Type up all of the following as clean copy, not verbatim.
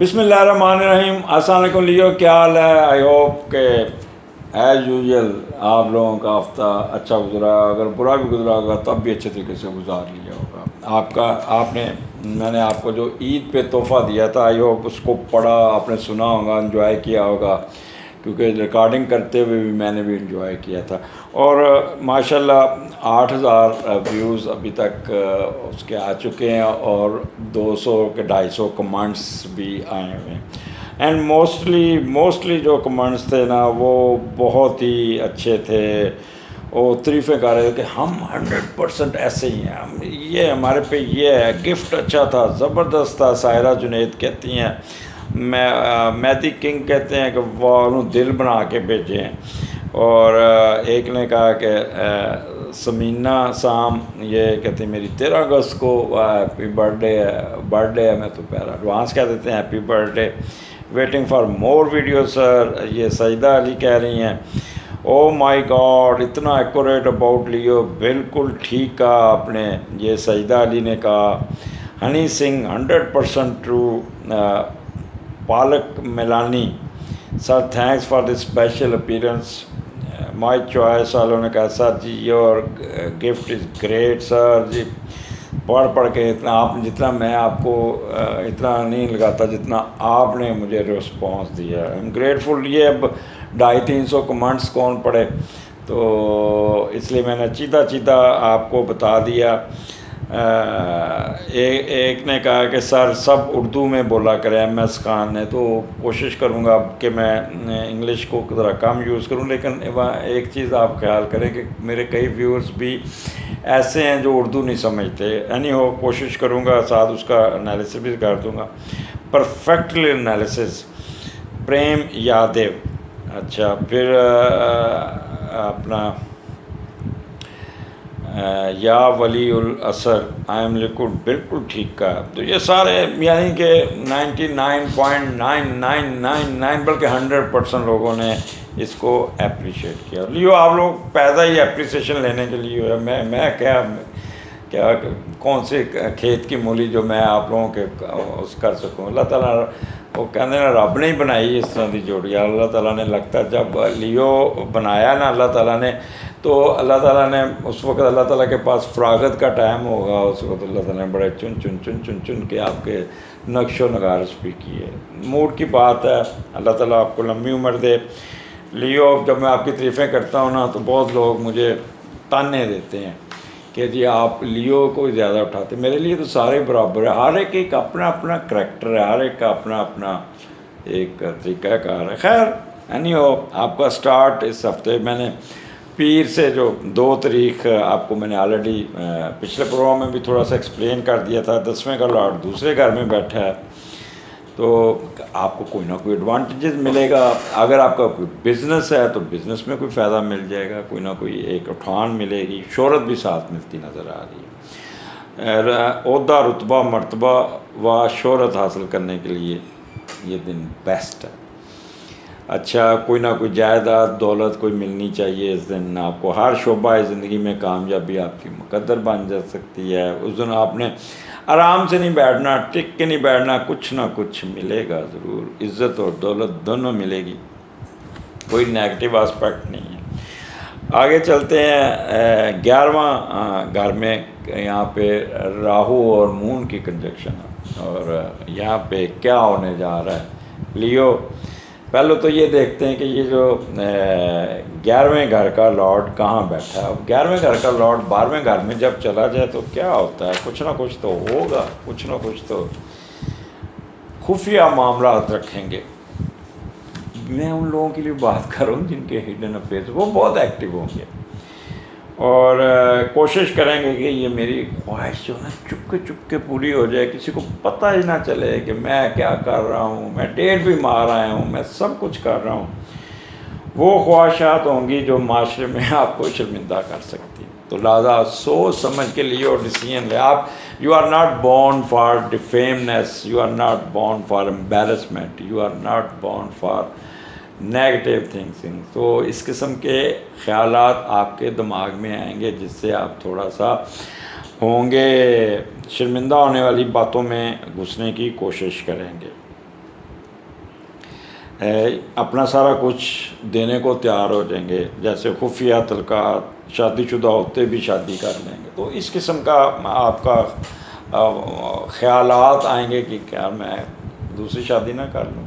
بسم اللہ الرحمن الرحیم. السلام علیکم لیو, کیا حال ہے؟ آئی ہوپ کہ ایز یوزول آپ لوگوں کا ہفتہ اچھا گزرا, اگر برا بھی گزرا ہوگا تب بھی اچھے طریقے سے گزار لیا ہوگا. میں نے آپ کو جو عید پہ تحفہ دیا تھا, آئی ہوپ اس کو پڑھا, آپ نے سنا ہوگا, انجوائے کیا ہوگا, کیونکہ ریکارڈنگ کرتے ہوئے بھی میں نے بھی انجوائے کیا تھا. اور ماشاءاللہ 8000 ویوز ابھی تک اس کے آ چکے ہیں, اور 200 کے 250 کمنٹس بھی آئے ہوئے ہیں. اینڈ موسٹلی جو کمنٹس تھے نا وہ بہت ہی اچھے تھے. وہ تعریفیں کر رہے تھے کہ ہم 100% ایسے ہی ہیں, ہم یہ ہمارے پہ یہ ہے, گفٹ اچھا تھا, زبردست تھا. سائرہ جنید کہتی ہیں, مہدی کنگ کہتے ہیں کہ وہ انہوں دل بنا کے بھیجے ہیں. اور ایک نے کہا کہ سمینہ سام یہ کہتے ہیں میری 13 اگست کو ہیپی برتھ ڈے ہے, میں تو پہلا ایڈوانس کہہ دیتے ہیں happy birthday, waiting for more video sir. یہ سجدہ علی کہہ رہی ہیں او مائی گاڈ اتنا ایکوریٹ اباؤٹ لیو, بالکل ٹھیک کہا آپ نے. یہ سجدہ علی نے کہا. Honey Singh 100% true. Palak میلانی sir thanks for the special appearance, my choice والوں نے کہا سر جی یور گفٹ از گریٹ سر جی. پڑھ کے اتنا آپ جتنا میں آپ کو اتنا نہیں لگاتا جتنا آپ نے مجھے رسپانس دیا. I am grateful. یہ اب 250-300 کمنٹس کون پڑھے, تو اس لیے میں نے چیتا آپ کو بتا دیا. ایک نے کہا کہ سر سب اردو میں بولا کرے ایم ایس خان نے, تو کوشش کروں گا کہ میں انگلش کو ذرا کم یوز کروں. لیکن ایک چیز آپ خیال کریں کہ میرے کئی ویورز بھی ایسے ہیں جو اردو نہیں سمجھتے. کوشش کروں گا, ساتھ اس کا انالیسس بھی کر دوں گا, پرفیکٹلی انالیسس. پریم یادیو, اچھا پھر اپنا یا ولی الاثر آئی ایم لیکوڈ, بالکل ٹھیک کہا. تو یہ سارے یعنی کہ 99.9999 بلکہ 100% لوگوں نے اس کو اپریشیٹ کیا. لیو آپ لوگ پیدا ہی اپریسیشن لینے کے لیے ہے. میں کیا کون سے کھیت کی مولی جو میں آپ لوگوں کے اس کر سکوں. اللہ تعالیٰ وہ کہتے ہیں رب نے ہی بنائی اس طرح کی جوڑی. اللہ تعالیٰ نے لگتا ہے جب لیو بنایا نا اللہ تعالیٰ نے, تو اللہ تعالیٰ نے اس وقت اللہ تعالیٰ کے پاس فراغت کا ٹائم ہوگا, اس وقت اللہ تعالیٰ نے بڑے چن کے آپ کے نقش و نگارش بھی کیے. موڈ کی بات ہے. اللہ تعالیٰ آپ کو لمبی عمر دے. لیو جب میں آپ کی تعریفیں کرتا ہوں نا تو بہت لوگ مجھے تانے دیتے ہیں کہ جی آپ لیو کو زیادہ اٹھاتے. میرے لیے تو سارے برابر ہیں, ہر ایک اپنا اپنا کریکٹر ہے, ہر ایک کا اپنا اپنا ایک طریقہ کار ہے. خیر آپ کا سٹارٹ اس ہفتے میں نے پیر سے جو 2 تاریخ آپ کو میں نے آلریڈی پچھلے پروگرام میں بھی تھوڑا سا ایکسپلین کر دیا تھا. 10ویں کا لاٹ دوسرے گھر میں بیٹھا ہے, تو آپ کو کوئی نہ کوئی ایڈوانٹیجز ملے گا. اگر آپ کا کوئی بزنس ہے تو بزنس میں کوئی فائدہ مل جائے گا, کوئی نہ کوئی ایک اٹھان ملے گی. شہرت بھی ساتھ ملتی نظر آ رہی ہے. عہدہ رتبہ مرتبہ و شہرت حاصل کرنے کے لیے یہ دن بیسٹ ہے. اچھا کوئی نہ کوئی جائیداد دولت کوئی ملنی چاہیے اس دن آپ کو. ہر شعبہ زندگی میں کامیابی آپ کی مقدر بن جا سکتی ہے. اس دن آپ نے آرام سے نہیں بیٹھنا, ٹک کے نہیں بیٹھنا, کچھ نہ کچھ ملے گا ضرور. عزت اور دولت دونوں ملے گی, کوئی نیگیٹو آسپیکٹ نہیں ہے. آگے چلتے ہیں. 11واں گھر میں یہاں پہ راہو اور مون کی کنجکشن ہے, اور یہاں پہ کیا ہونے جا رہا ہے لیو. پہلے تو یہ دیکھتے ہیں کہ یہ جو 11ویں گھر کا لارڈ کہاں بیٹھا ہے. اب 11ویں گھر کا لارڈ 12ویں گھر میں جب چلا جائے تو کیا ہوتا ہے, کچھ نہ کچھ تو ہوگا, کچھ نہ کچھ تو خفیہ معاملات رکھیں گے. میں ان لوگوں کے لیے بات کر رہا ہوں جن کے ہڈن افیئرز وہ بہت ایکٹیو ہوں گے, اور کوشش کریں گے کہ یہ میری خواہش جو ہے چپ کے پوری ہو جائے, کسی کو پتہ ہی نہ چلے کہ میں کیا کر رہا ہوں. میں ڈیٹ بھی مار آیا ہوں, میں سب کچھ کر رہا ہوں. وہ خواہشات ہوں گی جو معاشرے میں آپ کو شرمندہ کر سکتی. تو لہٰذا سوچ سمجھ کے لیے اور ڈیسیژن لے. آپ you are not born for defamation, you are not born for embarrassment, you are not born for negative thinking. تو اس قسم کے خیالات آپ کے دماغ میں آئیں گے جس سے آپ تھوڑا سا ہوں گے شرمندہ ہونے والی باتوں میں گھسنے کی کوشش کریں گے. اپنا سارا کچھ دینے کو تیار ہو جائیں گے، جیسے خفیہ تعلقات، شادی شدہ ہوتے بھی شادی کر لیں گے. تو اس قسم کا آپ کا خیالات آئیں گے کہ کیا میں دوسری شادی نہ کر لوں.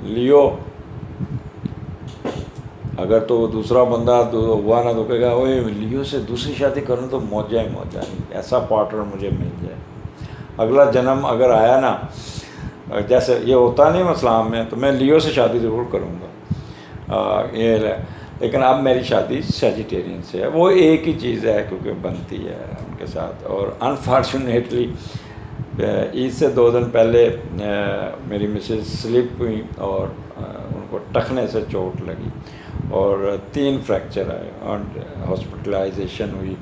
لیو اگر تو دوسرا بندہ ہوا نا تو کہے گا اوے لیو سے دوسری شادی کروں تو موجہ ہی موجہ، ایسا پارٹنر مجھے مل جائے. اگلا جنم اگر آیا نا، جیسے یہ ہوتا نہیں اسلام میں، تو میں لیو سے شادی ضرور کروں گا. لیکن اب میری شادی سیجیٹیرین سے ہے. وہ ایک ہی چیز ہے کیونکہ بنتی ہے ان کے ساتھ. اور انفارچونیٹلی عید سے 2 دن پہلے میری مسز سلپ ہوئی اور ان کو ٹخنے سے چوٹ لگی اور 3 فریکچر آئے اور ہاسپٹلائزیشن ہوئی.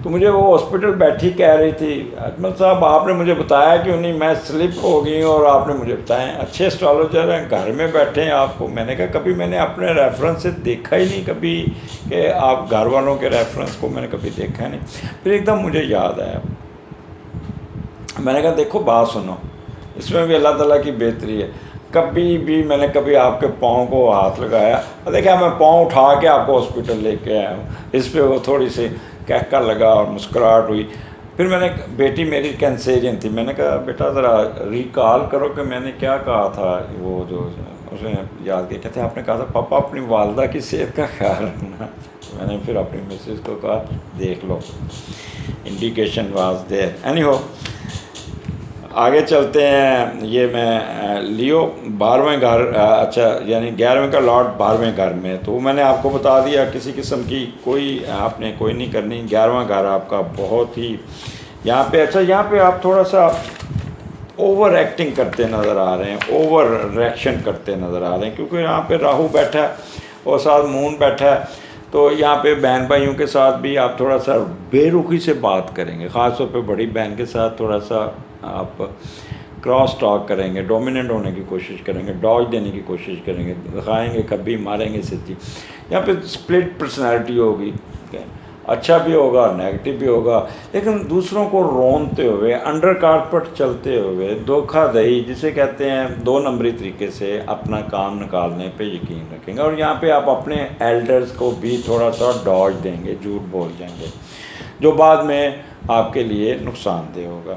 تو مجھے وہ ہاسپٹل بیٹھی کہہ رہی تھی اجمل صاحب آپ نے مجھے بتایا کیوں نہیں، میں سلپ ہو گئی اور آپ نے مجھے بتایا. اچھے اسٹرالوجر ہیں، گھر میں بیٹھے ہیں آپ کو. میں نے کہا کبھی میں نے اپنے ریفرنس سے دیکھا ہی نہیں کبھی کہ آپ گھر والوں کے ریفرنس کو میں نے کبھی دیکھا ہی نہیں. پھر ایک دم مجھے یاد آیا، میں نے کہا دیکھو بات سنو، اس میں بھی اللہ تعالیٰ کی بہتری ہے. کبھی بھی میں نے کبھی آپ کے پاؤں کو ہاتھ لگایا، دیکھا میں پاؤں اٹھا کے آپ کو ہاسپٹل لے کے آیا ہوں. اس پہ وہ تھوڑی سی کہکا لگا اور مسکراہٹ ہوئی. پھر میں نے، بیٹی میری کینسیرین تھی، میں نے کہا بیٹا ذرا ریکال کرو کہ میں نے کیا کہا تھا. وہ جو اس نے یاد کیا، کہتے آپ نے کہا تھا پاپا اپنی والدہ کی صحت کا خیال رکھنا. میں نے پھر اپنی مسز کو کہا دیکھ لو، انڈیکیشن واز دیر. اینی ہو آگے چلتے ہیں. یہ میں لیو 12ویں گھر، اچھا یعنی 11ویں کا لاٹ 12ویں گھر میں. تو میں نے آپ کو بتا دیا کسی قسم کی کوئی آپ نے کوئی نہیں کرنی. 11واں گھر آپ کا بہت ہی یہاں پہ، اچھا یہاں پہ آپ تھوڑا سا اوور ایکٹنگ کرتے نظر آ رہے ہیں، اوور ریئیکشن کرتے نظر آ رہے ہیں، کیونکہ یہاں پہ راہو بیٹھا ہے اور ساتھ مون بیٹھا ہے. تو یہاں پہ بہن بھائیوں کے ساتھ بھی آپ تھوڑا سا بے رخی سے بات کریں گے. خاص طور پہ بڑی بہن کے ساتھ تھوڑا سا آپ کراس ٹاک کریں گے، ڈومیننٹ ہونے کی کوشش کریں گے، ڈاج دینے کی کوشش کریں گے، دکھائیں گے کبھی، ماریں گے سچی. یہاں پہ سپلٹ پرسنالٹی ہوگی، اچھا بھی ہوگا نیگیٹو بھی ہوگا، لیکن دوسروں کو رونتے ہوئے، انڈر کارپٹ چلتے ہوئے، دھوکہ دہی جسے کہتے ہیں 2 نمبری طریقے سے اپنا کام نکالنے پہ یقین رکھیں گے. اور یہاں پہ آپ اپنے ایلڈرز کو بھی تھوڑا سا ڈاج دیں گے، جھوٹ بول جائیں گے جو بعد میں آپ کے لیے نقصان دہ ہوگا.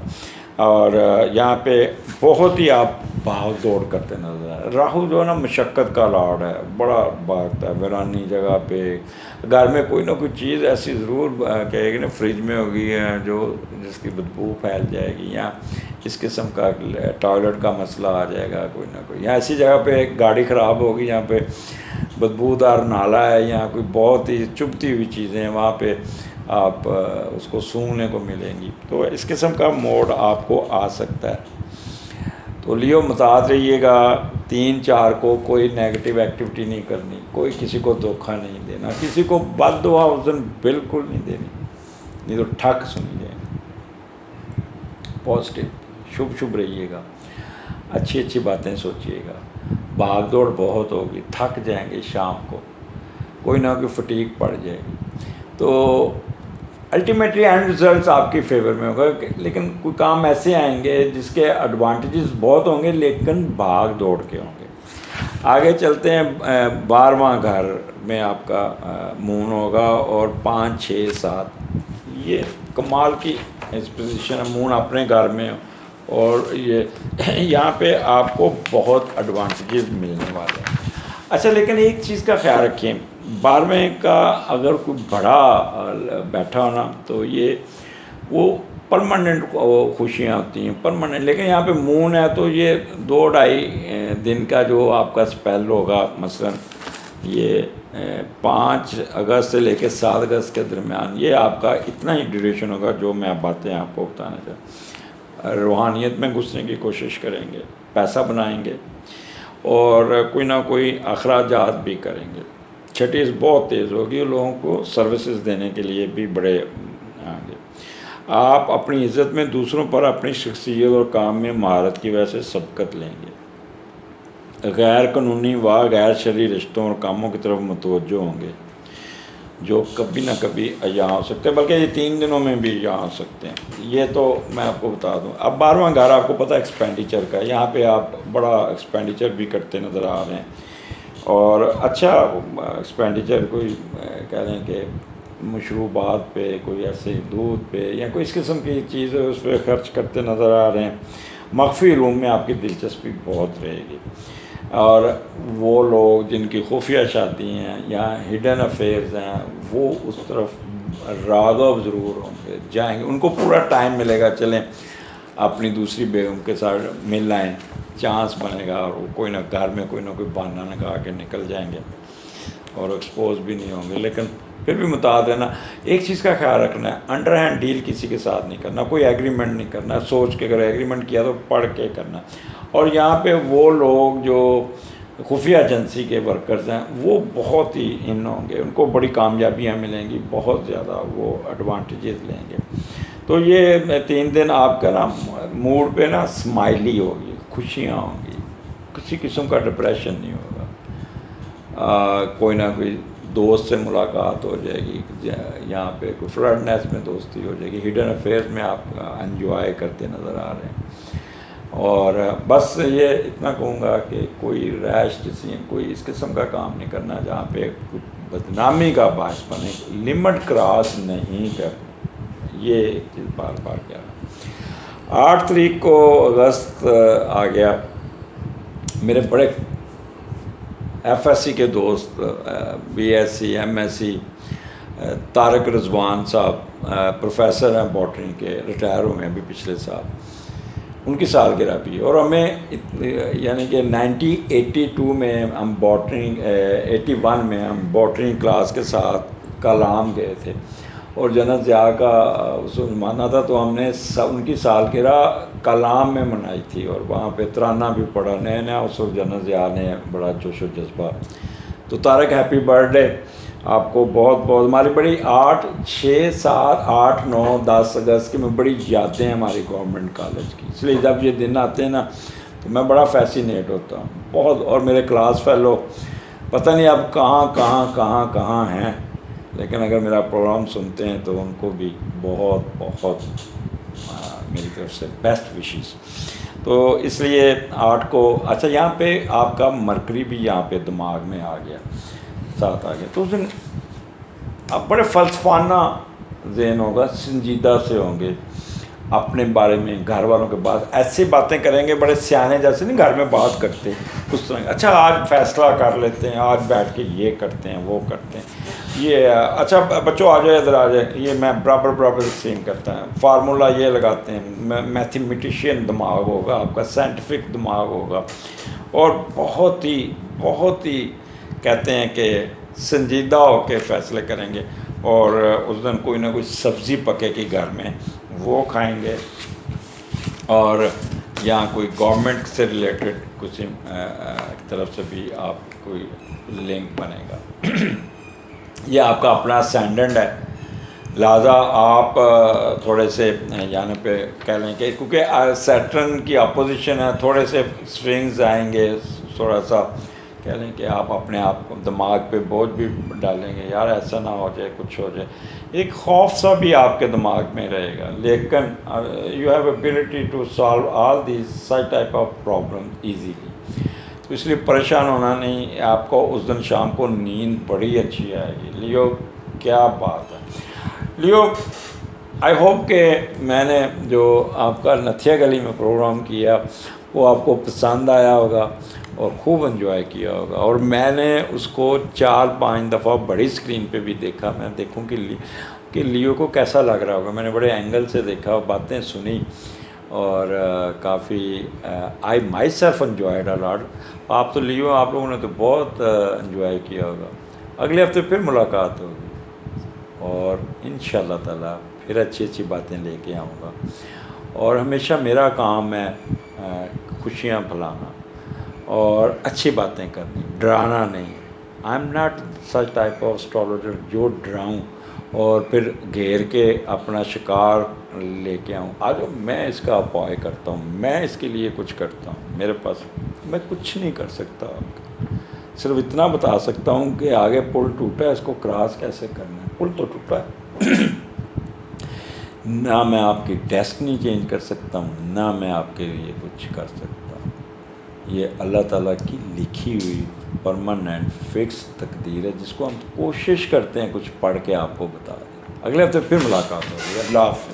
اور یہاں پہ بہت ہی آپ بھاگ دوڑ کرتے نظر آ رہے. راہو جو ہے نا مشقت کا لاڈ ہے، بڑا بھاگتا ہے ویرانی جگہ پہ. گھر میں کوئی نہ کوئی چیز ایسی ضرور کہے گی نا فریج میں ہوگی ہے جو جس کی بدبو پھیل جائے گی، یا اس قسم کا ٹوائلٹ کا مسئلہ آ جائے گا کوئی نہ کوئی، یا ایسی جگہ پہ ایک گاڑی خراب ہوگی یہاں پہ بدبودار نالا ہے، یا کوئی بہت ہی چبھتی ہوئی چیزیں ہیں وہاں پہ آپ اس کو سونگھنے کو ملیں گی. تو اس قسم کا موڈ آپ کو آ سکتا ہے. تو لیو محتاط رہیے گا. 3-4 کو کوئی نیگیٹو ایکٹیویٹی نہیں کرنی، کوئی کسی کو دھوکہ نہیں دینا، کسی کو بد دعا اس دن بالکل نہیں دینی، نہیں تو ٹھک سنی جائے. پازیٹیو شبھ رہیے گا، اچھی اچھی باتیں سوچیے گا. بھاگ دوڑ بہت ہوگی، تھک جائیں گے شام کو، کوئی نہ کوئی فٹیگ پڑ جائے گی. تو الٹیمیٹلی اینڈ ریزلٹس آپ کی فیور میں ہوگا. لیکن کوئی کام ایسے آئیں گے جس کے ایڈوانٹیجز بہت ہوں گے لیکن بھاگ دوڑ کے ہوں گے. آگے چلتے ہیں. 12واں گھر میں آپ کا مون ہوگا اور 5, 6, 7 یہ کمال کی اس پوزیشن ہے. مون اپنے گھر میں، اور یہ یہاں پہ آپ کو بہت ایڈوانٹیجز ملنے والے ہیں. اچھا لیکن ایک چیز کا خیال رکھیں، 12ویں کا اگر کوئی بڑا بیٹھا ہونا تو یہ وہ پرماننٹ خوشیاں ہوتی ہیں پرماننٹ. لیکن یہاں پہ مون ہے تو یہ 2-2.5 دن کا جو آپ کا اسپیل ہوگا، مثلا یہ 5 اگست سے لے کے 7 اگست کے درمیان، یہ آپ کا اتنا ہی ڈیوریشن ہوگا جو میں باتیں آپ کو بتانا چاہتا. روحانیت میں گھسنے کی کوشش کریں گے، پیسہ بنائیں گے اور کوئی نہ کوئی اخراجات بھی کریں گے. چھٹیز بہت تیز ہوگی، لوگوں کو سروسز دینے کے لیے بھی بڑے آگے. آپ اپنی عزت میں دوسروں پر اپنی شخصیت اور کام میں مہارت کی وجہ سے سبقت لیں گے. غیر قانونی و غیر شرعی رشتوں اور کاموں کی طرف متوجہ ہوں گے. جو کبھی نہ کبھی یہاں ہو سکتے ہیں، بلکہ یہ 3 دنوں میں بھی یہاں ہو سکتے ہیں۔ یہ تو میں آپ کو بتا دوں۔ اب 12واں گھر آپ کو پتہ ہے ایکسپینڈیچر کا، یہاں پہ آپ بڑا ایکسپینڈیچر بھی کرتے نظر آ رہے ہیں، اور اچھا ایکسپینڈیچر، کوئی کہہ لیں کہ مشروبات پہ، کوئی ایسے دودھ پہ یا کوئی اس قسم کی چیز اس پہ خرچ کرتے نظر آ رہے ہیں۔ مخفی علوم میں آپ کی دلچسپی بہت رہے گی، اور وہ لوگ جن کی خفیہ شادی ہیں یا ہڈن افیئرز ہیں وہ اس طرف راغب ضرور ہوں گے، جائیں گے، ان کو پورا ٹائم ملے گا، چلیں اپنی دوسری بیگم کے ساتھ مل آئیں، چانس بنے گا، اور وہ کوئی نہ گھر میں کوئی نہ کوئی بہانہ لگا کے نکل جائیں گے اور ایکسپوز بھی نہیں ہوں گے۔ لیکن پھر بھی متعدد ہے نا، ایک چیز کا خیال رکھنا ہے، انڈر ہینڈ ڈیل کسی کے ساتھ نہیں کرنا، کوئی ایگریمنٹ نہیں کرنا، سوچ کے، اگر ایگریمنٹ کیا تو پڑھ کے کرنا۔ اور یہاں پہ وہ لوگ جو خفیہ ایجنسی کے ورکرز ہیں وہ بہت ہی ان ہوں گے، ان کو بڑی کامیابیاں ملیں گی، بہت زیادہ وہ ایڈوانٹیجز لیں گے۔ تو یہ 3 دن آپ کا نا موڈ پہ نا اسمائلی ہوگی، خوشیاں ہوں گی، کسی قسم کا ڈپریشن نہیں ہوگا۔ کوئی نہ کوئی دوست سے ملاقات ہو جائے گی، یہاں پہ کوئی فلرٹنیس میں دوستی ہو جائے گی، ہڈن افیئرز میں آپ انجوائے کرتے نظر آ رہے ہیں۔ اور بس یہ اتنا کہوں گا کہ کوئی ریش جسم، کوئی اس قسم کا کام نہیں کرنا جہاں پہ کچھ بدنامی کا باعث بنے، لمٹ کراس نہیں کرنا، یہ ایک چیز بار بار کہہ رہا ہوں۔ 8 تاریخ کو اگست آ گیا، میرے بڑے ایف ایس سی کے دوست، B S C, M S C, Tariq Rizwan صاحب پروفیسر ہیں باٹنی کے، ریٹائر ہوئے ہیں ابھی پچھلے سال، ان کی سالگرہ بھی، اور ہمیں یعنی کہ 1982 میں ہم باٹنی، 81 میں ہم باٹنی کلاس کے ساتھ کلام گئے تھے، اور جنرل ضیاء کا اس وقت زمانہ تھا، تو ہم نے ان کی سالگرہ کلام میں منائی تھی، اور وہاں پہ ترانہ بھی پڑھا، نیا نیا اس وقت جنرل ضیاء نے بڑا جوش و جذبہ۔ تو طارق ہیپی برتھ ڈے آپ کو بہت بہت، ہماری بڑی 8، 6، 7، 8، 9، 10 اگست کی میں بڑی یادیں ہیں ہماری گورنمنٹ کالج کی، اس لیے جب یہ دن آتے ہیں نا تو میں بڑا فیسینیٹ ہوتا ہوں بہت، اور میرے کلاس فیلو پتہ نہیں اب کہاں ہیں، لیکن اگر میرا پروگرام سنتے ہیں تو ان کو بھی بہت بہت میری طرف سے بیسٹ وشز۔ تو اس لیے 8 کو، اچھا یہاں پہ آپ کا مرکری بھی یہاں پہ دماغ میں آ گیا، ساتھ آ گیا، تو اس دن آپ بڑے فلسفانہ ذہن ہوگا، سنجیدہ سے ہوں گے اپنے بارے میں، گھر والوں کے بعد ایسی باتیں کریں گے، بڑے سیانے جیسے نہیں گھر میں بات کرتے اس طرح، اچھا آج فیصلہ کر لیتے ہیں، آج بیٹھ کے یہ کرتے ہیں وہ کرتے ہیں، یہ اچھا بچوں آ جائے ادھر آ جائے، یہ میں برابر سیم کرتا ہے، فارمولہ یہ لگاتے ہیں، میتھمیٹیشین دماغ ہوگا آپ کا، سائنٹیفک دماغ ہوگا، اور بہت ہی کہتے ہیں کہ سنجیدہ ہو کے فیصلے کریں گے، اور اس دن کوئی نہ کوئی سبزی پکے گی گھر میں، وہ کھائیں گے، اور یہاں کوئی گورنمنٹ سے ریلیٹڈ کچھ طرف سے بھی آپ کوئی لنک بنے گا۔ یہ آپ کا اپنا اسٹینڈرڈ ہے، لہٰذا آپ تھوڑے سے یہاں پہ کہہ لیں کہ کیونکہ سیٹرن کی اپوزیشن ہے، تھوڑے سے سوئنگز آئیں گے، تھوڑا سا کہہ لیں کہ آپ اپنے آپ کو دماغ پہ بوجھ بھی ڈالیں گے، یار ایسا نہ ہو جائے، کچھ ہو جائے، ایک خوف سا بھی آپ کے دماغ میں رہے گا، لیکن you have ability to solve all these such type of problem easily, تو اس لیے پریشان ہونا نہیں، آپ کو اس دن شام کو نیند بڑی اچھی آئے گی۔ لیو کیا بات ہے، لیو آئی ہوپ کہ میں نے جو آپ کا نتھیا گلی میں پروگرام کیا وہ آپ کو پسند آیا ہوگا اور خوب انجوائے کیا ہوگا، اور میں نے اس کو 4-5 دفعہ بڑی اسکرین پہ بھی دیکھا، میں دیکھوں کہ لیو کو کیسا لگ رہا ہوگا، میں نے بڑے اینگل سے دیکھا، باتیں سنی، اور کافی آئی مائی سیلف انجوائڈ اے لاٹ۔ آپ تو لیو، آپ لوگوں نے تو بہت انجوائے کیا ہوگا۔ اگلے ہفتے پھر ملاقات ہوگی، اور انشاءاللہ تعالیٰ پھر اچھی باتیں لے کے آؤں گا، اور ہمیشہ میرا کام ہے خوشیاں پھیلانا اور اچھی باتیں کرنی، ڈرانا نہیں۔ I am not such type of astrologer جو ڈراؤں اور پھر گھیر کے اپنا شکار لے کے آؤں، آج میں اس کا اپوائے کرتا ہوں، میں اس کے لیے کچھ کرتا ہوں، میرے پاس میں کچھ نہیں کر سکتا آپ کا، صرف اتنا بتا سکتا ہوں کہ آگے پل ٹوٹا ہے، اس کو کراس کیسے کرنا ہے. پل تو ٹوٹا ہے. نہ میں آپ کی ڈیسٹنی چینج کر سکتا ہوں، نہ میں آپ کے لیے کچھ کر سکتا ہوں. یہ اللہ تعالیٰ کی لکھی ہوئی پرماننٹ فکس تقدیر ہے، جس کو ہم کوشش کرتے ہیں کچھ پڑھ کے آپ کو بتا دیں. اگلے ہفتے پھر ملاقات ہوگی. اللہ حافظ.